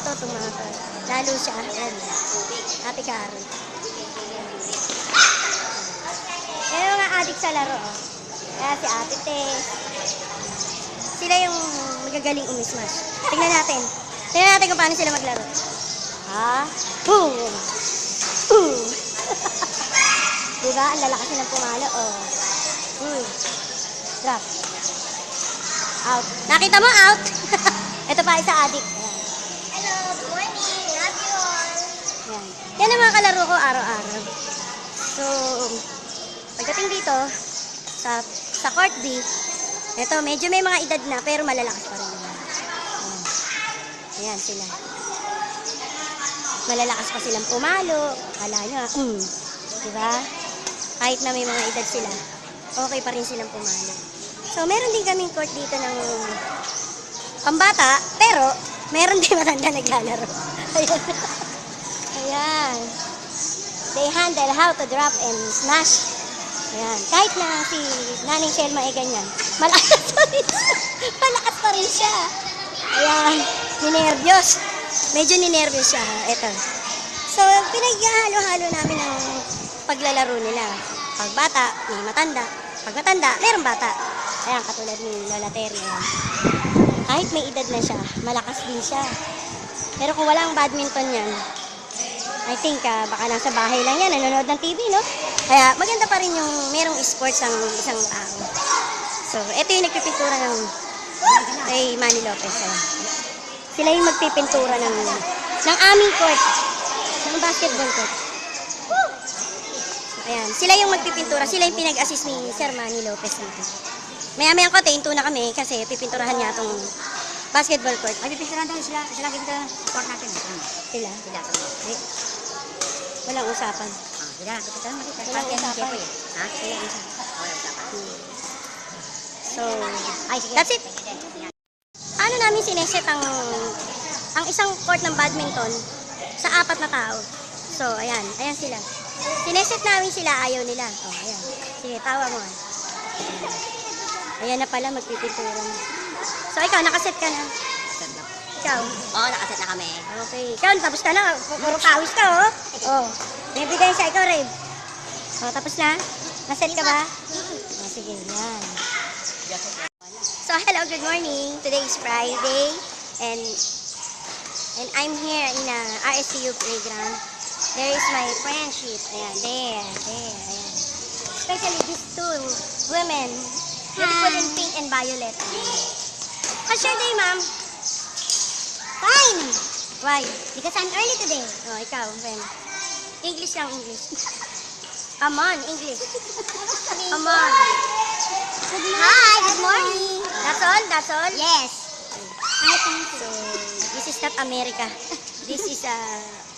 to, itong mga to. Lalo siya. Ayan. Ate Karen. Yan yung mga addict sa laro. Oh. Kaya si Ate Tess. Sila yung magagaling umismash. Tingnan natin. Tingnan natin kung paano sila maglaro. Ha? Boom! Boom! Diba? Ang lalakas nilang pumalo. Oh. Drop. Out. Nakita mo? Out. Ito pa isa addict. Ayan. Hello, good morning. Love you all. Ayan. Yan ang mga kalaro ko araw-araw. So, pagdating dito, sa court B, ito, medyo may mga edad na, pero malalakas pa rin. Ayan. Ayan sila. Malalakas pa silang pumalo. Kala nyo, diba? Kahit na may mga edad sila, okay pa rin silang pumalo. So, meron din kaming court dito ng pambata, pero meron din matanda naglalaro. Ayan. Ayan. They handle how to drop and smash. Ayan. Kahit na si Naning Selma ay ganyan, malakas pa rin siya. Malakas pa rin siya. Ayan. Ninervyos. Medyo ninervyos siya. Ito. So, pinaghalo-halo namin ang paglalaro nila. Pag bata, may matanda. Pag matanda, meron bata. Ayan, katulad ni Lola Terry. Ayan. Kahit may edad na siya, malakas din siya. Pero kung walang badminton yan, I think baka nasa bahay lang yan, nanonood ng TV, no? Kaya maganda pa rin yung merong sports ang isang tao. So, ito yung nagpipintura ng kay Manny Lopez. Ayan. Sila yung magpipintura ng aming court, ng basketball court. Ayan, sila yung magpipintura, sila yung pinag-assist ni Sir Manny Lopez dito. Maya-mayang kote, hinto na kami kasi pipinturahan niya itong basketball court. Ay, pipinturahan daw sila. Sila pipinturahan ng court natin. Sila? Sila. Walang usapan. Sila. Pipinturahan mo dito. Walang usapan. Ha? Walang usapan. Walang usapan. So, Ay, sige. that's it. Paano namin sineset ang isang court ng badminton sa 4 na tao? So, ayan. Ayan sila. Sineset namin sila, ayaw nila. Oh, ayan. Sige, tawa mo. Ayan na pala, magpipintura na. So, ikaw, nakaset ka na. Ikaw? Oo, nakaset na kami. Okay. Ikaw, tapos ka na. Puro pawis ka, oh. Oh. May bigay siya. Ikaw, Rave. Oh, tapos na? Naset ka ba? Oh, sige, yan. So, hello, good morning. Today is Friday. And I'm here in RSCU playground. There is my friendship. Ayan, there, ayan. Especially these two women. Beautiful in pink and violet. How's your day, ma'am? Fine! Why? Because I'm early today. Oh, ikaw, friend. English lang, English. Come on, English. Come on. Hi, good morning. That's all? That's all? Yes. I think So, this is not America. This is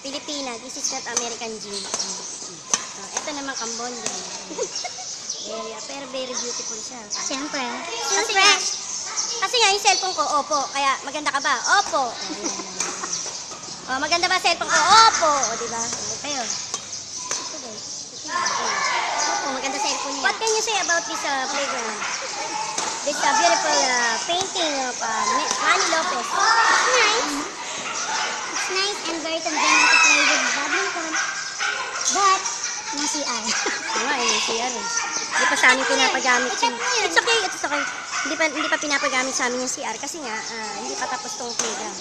Filipina. This is not American gym. Ito naman Cambodia. Pero very beautiful siya. Siyempre. Kasi nga, yung cellphone ko, Oppo. Kaya, maganda ka ba? Oppo. Oh, maganda ba cellphone ko? Oppo. O, diba? Okay, oh. Oppo, maganda cellphone niya. What can you say about this playground? This beautiful painting of Manny Lopez. It's nice. It's nice and very convenient to play with badminton. But, no CR. Nga, yung CR eh. Hindi pa sa amin pinapagamit yung... It's okay, it's okay. Hindi pa pinapagamit sa amin yung CR kasi nga, hindi pa tapos tong playground.